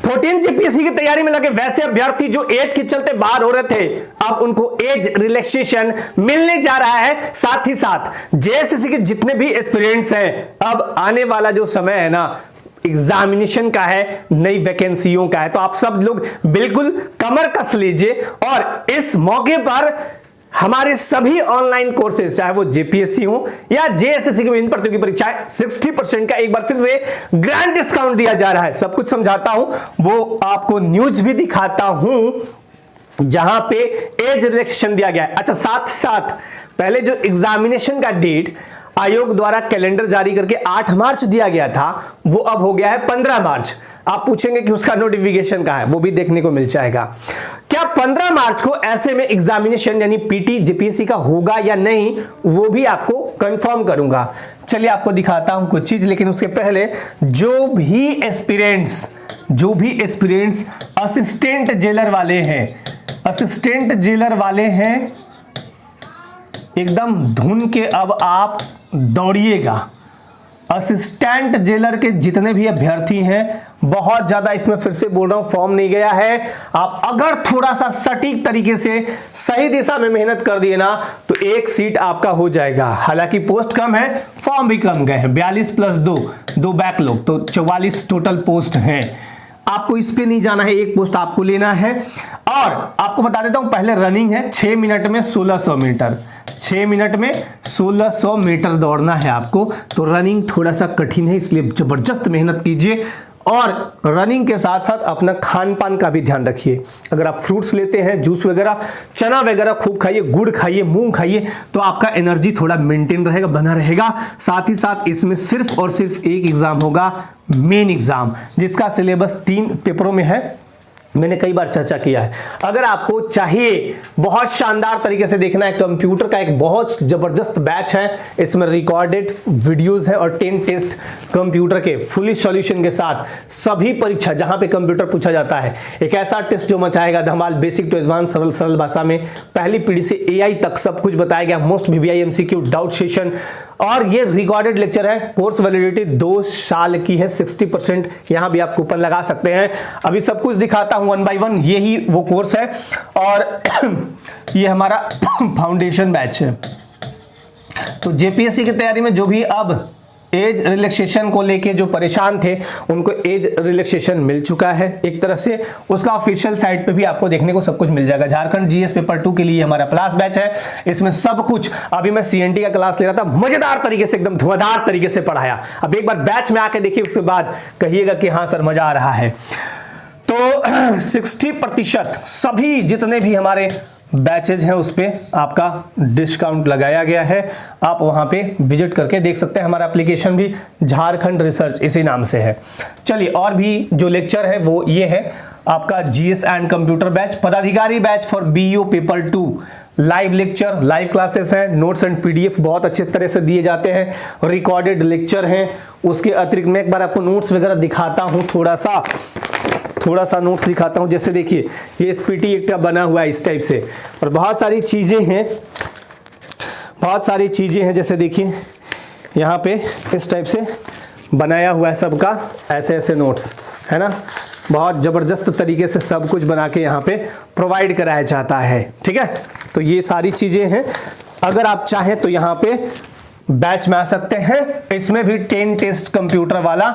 14 GPSC की तैयारी में लगे वैसे अभ्यर्थी जो एज के चलते बाहर हो रहे थे, अब उनको एज रिलैक्सेशन मिलने जा रहा है। साथ ही साथ जेएसएससी के जितने भी एस्पिरेंट्स हैं, अब आने वाला जो समय है ना, एग्जामिनेशन का है, नई वैकेंसियों का है, तो आप सब लोग बिल्कुल कमर कस लीजिए और इस मौके पर हमारे सभी ऑनलाइन कोर्सेज, चाहे वो जेपीएससी हो या जेएसएससी की विभिन्न प्रतियोगी परीक्षाएं, 60% का एक बार फिर से ग्रैंड डिस्काउंट दिया जा रहा है। सब कुछ समझाता हूं, वो आपको न्यूज भी दिखाता हूं जहां पे एज रिलैक्सेशन दिया गया है। अच्छा, साथ साथ पहले जो एग्जामिनेशन का डेट आयोग द्वारा कैलेंडर जारी करके 8 मार्च दिया गया था, वो अब हो गया है 15 मार्च। आप पूछेंगे कि उसका नोटिफिकेशन कहां है, वो भी देखने को मिल जाएगा। क्या 15 मार्च को ऐसे में एग्जामिनेशन यानी पीटी जेपीएससी का होगा या नहीं, वो भी आपको कंफर्म करूंगा। चलिए आपको दिखाता हूं कुछ चीज, लेकिन उसके पहले जो भी एस्पिरेंट्स असिस्टेंट जेलर वाले हैं, एकदम धुन के अब आप दौड़िएगा। असिस्टेंट जेलर के जितने भी अभ्यर्थी हैं, बहुत ज्यादा, इसमें फिर से बोल रहा हूं, फॉर्म नहीं गया है। आप अगर थोड़ा सा सटीक तरीके से सही दिशा में मेहनत कर दिए ना, तो एक सीट आपका हो जाएगा। हालांकि पोस्ट कम है, फॉर्म भी कम गए हैं, 42 + 2 बैकलॉग, तो 44 टोटल पोस्ट हैं। आपको इस पे नहीं जाना है, एक पोस्ट आपको लेना है। और आपको बता देता हूं, पहले रनिंग है 6 मिनट में 1600 मीटर, 6 मिनट में 1600 मीटर दौड़ना है आपको। तो रनिंग थोड़ा सा कठिन है, इसलिए जबरदस्त मेहनत कीजिए और रनिंग के साथ साथ अपना खान पान का भी ध्यान रखिए। अगर आप फ्रूट्स लेते हैं, जूस वगैरह, चना वगैरह खूब खाइए, गुड़ खाइए, मूंग खाइए, तो आपका एनर्जी थोड़ा मेंटेन रहेगा, बना रहेगा। साथ ही साथ इसमें सिर्फ और सिर्फ एक एग्जाम होगा, मेन एग्जाम, जिसका सिलेबस 3 पेपरों में है। मैंने कई बार चर्चा किया है। अगर आपको चाहिए बहुत शानदार तरीके से देखना है, कंप्यूटर का एक बहुत जबरदस्त बैच है, इसमें रिकॉर्डेड वीडियोस है और 10 टेस्ट कंप्यूटर के फुली सॉल्यूशन के साथ, सभी परीक्षा जहां पे कंप्यूटर पूछा जाता है, एक ऐसा टेस्ट जो मचाएगा धमाल। बेसिक टू एडवांस, सरल भाषा में, पहली पीढ़ी से एआई तक सब कुछ बताया गया। Most VVI MCQ, doubt session, और ये रिकॉर्डेड लेक्चर है। कोर्स वैलिडिटी 2 साल की है, 60% यहां भी आप कूपन लगा सकते हैं। अभी सब कुछ दिखाता हूं 1 by 1, यही वो कोर्स है। और ये हमारा फाउंडेशन बैच है। तो जेपीएससी की तैयारी में जो भी अब एज रिलैक्सेशन को लेके जो परेशान थे, उनको एज रिलैक्सेशन मिल चुका है एक तरह से। उसका ऑफिशियल साइट पे भी आपको देखने को सब कुछ मिल जाएगा। झारखंड जीएस पेपर 2 के लिए हमारा क्लास बैच है, इसमें सब कुछ। अभी मैं सीएनटी का क्लास ले रहा था, मजेदार तरीके से, एकदम धुआंधार तरीके से पढ़ाया। अब एक बार बैच में आके देखिए, उसके बाद कहिएगा कि हाँ सर मजा आ रहा है। तो 60% सभी जितने भी हमारे बैचेज हैं उस पे आपका डिस्काउंट लगाया गया है। आप वहां पे विजिट करके देख सकते हैं। हमारा एप्लीकेशन भी झारखंड रिसर्च इसी नाम से है। चलिए, और भी जो लेक्चर है वो ये है आपका जीएस एंड कंप्यूटर बैच, पदाधिकारी batch for BEO paper 2, live lecture, live classes हैं, नोट्स एंड पीडीएफ बहुत अच्छे तरह से दिए जाते हैं, रिकॉर्डेड लेक्चर हैं। उसके अतिरिक्त मैं एक बार आपको नोट्स वगैरह दिखाता हूँ, थोड़ा सा नोट्स दिखाता हूं। जैसे देखिए, ये एसपीटी एक बना हुआ है इस टाइप से, और बहुत सारी चीजें हैं, जैसे देखिए यहाँ पे इस टाइप से बनाया हुआ है सबका, ऐसे नोट्स है ना। बहुत जबरदस्त तरीके से सब कुछ बना के यहाँ पे प्रोवाइड कराया जाता है, ठीक है। तो ये सारी चीजें हैं। अगर आप चाहें तो यहाँ पे बैच में आ सकते हैं। इसमें भी 10 टेस्ट कंप्यूटर वाला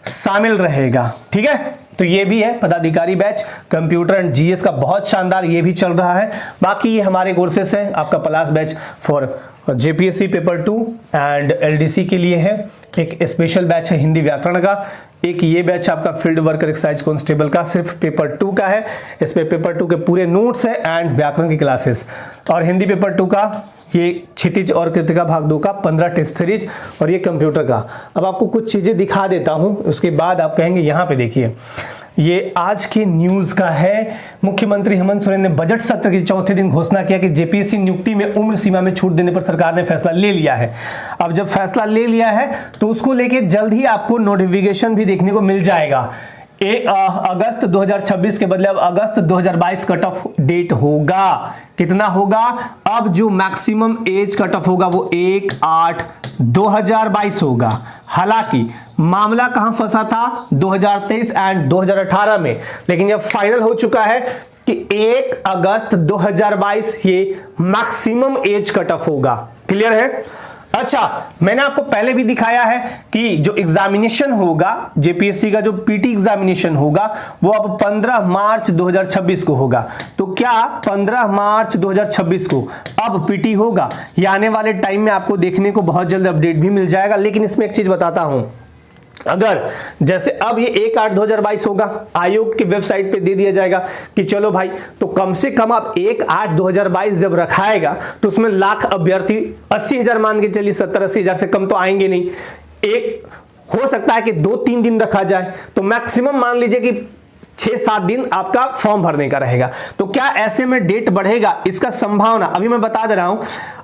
शामिल रहेगा, ठीक है। तो ये भी है पदाधिकारी बैच, कंप्यूटर एंड जीएस का बहुत शानदार, ये भी चल रहा है। बाकी ये हमारे कोर्सेस हैं। आपका plus batch for JPSC paper 2 and LDC के लिए है। एक स्पेशल बैच है हिंदी व्याकरण का। एक ये बैच आपका फील्ड वर्कर एक्साइज कांस्टेबल का, सिर्फ पेपर 2 का है। इसमें पेपर 2 के पूरे नोट्स है एंड व्याकरण की क्लासेस। और हिंदी पेपर 2 का ये क्षितिज और कृतिका भाग 2 का 15 टेस्ट सीरीज, और ये कंप्यूटर का। अब आपको कुछ चीजें दिखा देता हूं, उसके बाद आप कहेंगे। यहाँ पे देखिए, ये आज की न्यूज का है। मुख्यमंत्री हेमंत सोरेन ने बजट सत्र के चौथे दिन घोषणा किया कि जेपीएससी नियुक्ति में उम्र सीमा में छूट देने पर सरकार ने फैसला ले लिया है। अब जब फैसला ले लिया है तो उसको लेके जल्द ही आपको नोटिफिकेशन भी देखने को मिल जाएगा। अगस्त 2026 के बदले अब अगस्त 2022 कट ऑफ डेट होगा। कितना होगा? अब जो मैक्सिमम एज कट ऑफ होगा वो 1/8/2022 होगा। हालांकि मामला कहां फंसा था 2023 एंड 2018 में, लेकिन यह फाइनल हो चुका है कि 1 अगस्त 2022 ये मैक्सिमम एज कट ऑफ होगा। क्लियर है? अच्छा, मैंने आपको पहले भी दिखाया है कि जो एग्जामिनेशन होगा जेपीएससी का, जो पीटी एग्जामिनेशन होगा वो अब 15 मार्च 2026 को होगा। तो क्या 15 मार्च 2026 को अब पीटी होगा? ये आने वाले टाइम में आपको देखने को बहुत जल्द अपडेट भी मिल जाएगा। लेकिन इसमें एक चीज बताता हूं, अगर जैसे अब ये 1/8/2022 होगा, आयोग की वेबसाइट पे दे दिया जाएगा कि चलो भाई, तो कम से कम आप 1/8/2022 जब रखाएगा तो उसमें लाख अभ्यर्थी 80,000 मान के चलिए, 70-80,000 से कम तो आएंगे नहीं। एक हो सकता है कि 2-3 दिन रखा जाए, तो मैक्सिमम मान लीजिए कि 6-7 दिन आपका फॉर्म भरने का रहेगा। तो क्या ऐसे में डेट बढ़ेगा? इसका संभावना अभी मैं बता दे रहा हूं।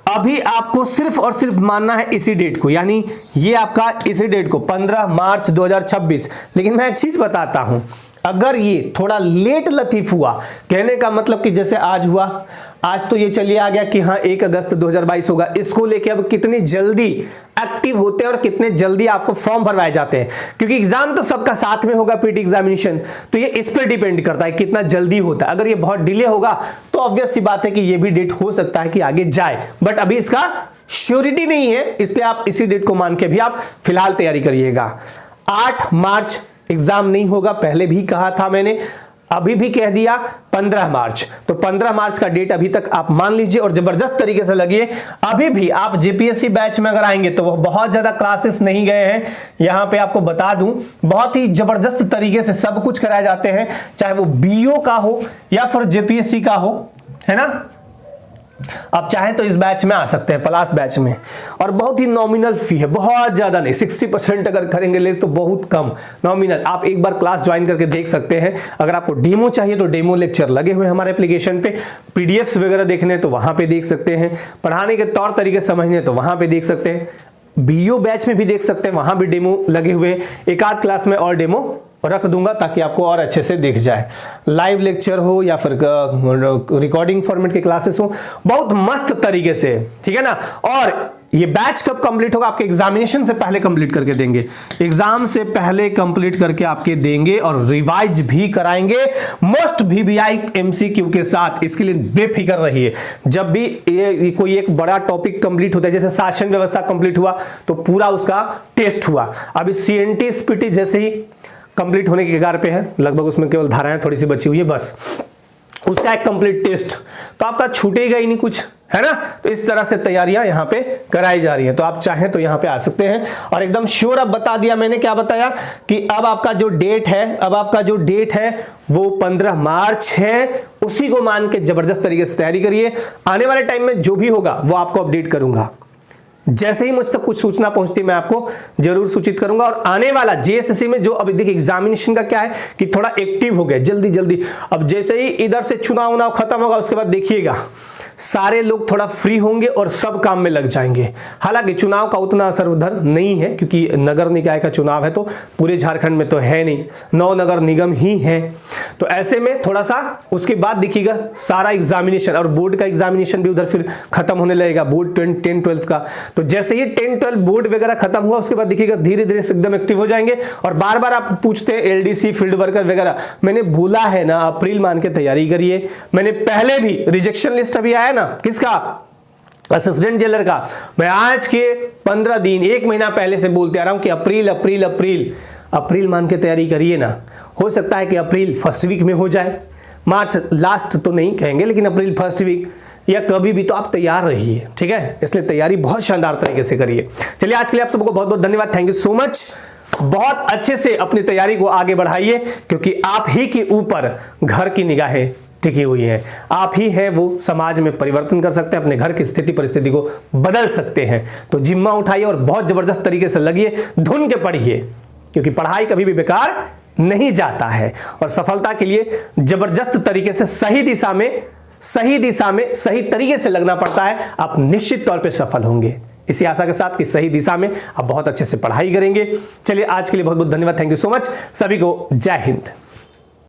अभी आपको सिर्फ और सिर्फ मानना है इसी डेट को, यानी ये आपका इसी डेट को 15 मार्च 2026। लेकिन मैं एक चीज बताता हूं, अगर ये थोड़ा लेट लतीफ हुआ, कहने का मतलब कि जैसे आज हुआ, आज तो ये चलिए आ गया कि हाँ 1 अगस्त 2022 होगा, इसको लेके अब कितनी जल्दी एक्टिव होते हैं और कितने जल्दी आपको फॉर्म भरवाए जाते हैं, क्योंकि एग्जाम तो सबका साथ में होगा पीटी एग्जामिनेशन, तो ये इस पर डिपेंड करता है कितना जल्दी होता है। अगर ये बहुत डिले होगा तो ऑब्वियस सी बात है कि ये भी डेट हो सकता है कि आगे जाए, बट अभी इसका श्योरिटी नहीं है, इसलिए आप इसी डेट को मान के भी आप फिलहाल तैयारी करिएगा। 8 मार्च एग्जाम नहीं होगा, पहले भी कहा था मैंने, अभी भी कह दिया 15 मार्च। तो 15 मार्च का डेट अभी तक आप मान लीजिए और जबरदस्त तरीके से लगिए। अभी भी आप जेपीएससी बैच में अगर आएंगे तो वो बहुत ज्यादा क्लासेस नहीं गए हैं, यहां पे आपको बता दूं बहुत ही जबरदस्त तरीके से सब कुछ कराए जाते हैं, चाहे वो बीओ का हो या फिर जेपीएससी का हो, है ना। आप चाहें तो इस बैच में आ सकते हैं, प्लस बैच में, और बहुत ही नॉमिनल फी है, बहुत ज्यादा नहीं, 60% अगर करेंगे ले तो बहुत कम नॉमिनल। आप एक बार क्लास ज्वाइन करके देख सकते हैं। अगर आपको डेमो चाहिए तो डेमो लेक्चर लगे हुए हमारे एप्लीकेशन पे, पीडीएफ्स वगैरह देखने तो वहां पे देख सकते हैं, पढ़ाने के तौर तरीके समझने तो वहां पे देख सकते हैं, बीओ बैच में भी देख सकते हैं, वहां भी डेमो लगे हुए हैं। एक आध क्लास में और डेमो रख दूंगा ताकि आपको और अच्छे से दिख जाए, लाइव लेक्चर हो या फिर रिकॉर्डिंग फॉर्मेट की क्लासेस हो, बहुत मस्त तरीके से, ठीक है ना। और ये बैच कब कंप्लीट होगा? आपके एग्जामिनेशन से पहले कंप्लीट करके देंगे, एग्जाम से पहले कंप्लीट करके आपके देंगे और रिवाइज भी कराएंगे मोस्ट वीवीआई एमसीक्यू के साथ। इसके लिए बेफिक्र रहिए। जब भी ये कोई एक बड़ा टॉपिक कंप्लीट होता है, जैसे शासन व्यवस्था कंप्लीट हुआ तो पूरा उसका टेस्ट हुआ, अभी सीएनटी स्पीटी जैसे ही कंप्लीट होने के कगार पे है, लगभग उसमें केवल धाराएं थोड़ी सी बची हुई है, बस उसका एक कंप्लीट टेस्ट, तो आपका छूटेगा ही नहीं कुछ, है ना। तो इस तरह से तैयारियां यहां पे कराई जा रही हैं, तो आप चाहें तो यहां पे आ सकते हैं। और एकदम श्योर अब बता दिया मैंने, क्या बताया कि अब आपका जो डेट है वो 15 मार्च है, उसी को मान के जबरदस्त तरीके से तैयारी करिए। आने वाले टाइम में जो भी होगा वो आपको अपडेट करूंगा, जैसे ही मुझ तक कुछ सूचना पहुंचती है मैं आपको जरूर सूचित करूंगा। और आने वाला जेएसएससी में जो अभी देखिए एग्जामिनेशन का क्या है कि थोड़ा एक्टिव हो गए जल्दी। अब जैसे ही इधर से चुनाव खत्म होगा उसके बाद देखिएगा सारे लोग थोड़ा फ्री होंगे और सब काम में लग जाएंगे। हालांकि चुनाव का उतना असर उधर नहीं है क्योंकि नगर निकाय का चुनाव है, तो पूरे झारखंड में तो है नहीं, 9 नगर निगम ही है। तो ऐसे में थोड़ा सा उसके बाद देखिएगा सारा एग्जामिनेशन और बोर्ड का एग्जामिनेशन भी उधर फिर खत्म होने लगेगा, बोर्ड 10-12 का। तो जैसे ही 10-12 बोर्ड वगैरह खत्म हुआ उसके बाद देखिएगा धीरे धीरे से एकदम एक्टिव हो जाएंगे। और बार बार आप पूछते हैं एलडीसी फील्ड वर्कर वगैरह, मैंने भूला है ना, अप्रैल मान के तैयारी करिए। मैंने पहले भी रिजेक्शन लिस्ट अभी आया ना, किसका? असिस्टेंट जेलर का। मैं आज के 15 दिन 1 महीना पहले से बोलते आ रहा हूं कि अप्रैल मान के तैयारी करिए ना। हो सकता है कि अप्रैल फर्स्ट वीक में हो जाए, मार्च लास्ट तो नहीं कहेंगे, लेकिन अप्रैल फर्स्ट वीक या कभी भी तो आप तैयार रहिए, ठीक है। इसलिए तैयारी बहुत शानदार तरीके से करिए। चलिए आज के लिए आप सबको बहुत बहुत धन्यवाद, थैंक यू सो मच। बहुत अच्छे से अपनी तैयारी को आगे बढ़ाइए क्योंकि आप ही के ऊपर घर की निगाहें टिकी हुई है। आप ही है वो समाज में परिवर्तन कर सकते हैं, अपने घर की स्थिति परिस्थिति को बदल सकते हैं। तो जिम्मा उठाइए और बहुत जबरदस्त तरीके से लगिए, धुन के पढ़िए, क्योंकि पढ़ाई कभी भी बेकार नहीं जाता है। और सफलता के लिए जबरदस्त तरीके से सही दिशा में सही तरीके से लगना पड़ता है। आप निश्चित तौर पे सफल होंगे, इसी आशा के साथ कि सही दिशा में आप बहुत अच्छे से पढ़ाई करेंगे। चलिए आज के लिए बहुत बहुत धन्यवाद, थैंक यू सो मच। सभी को जय हिंद।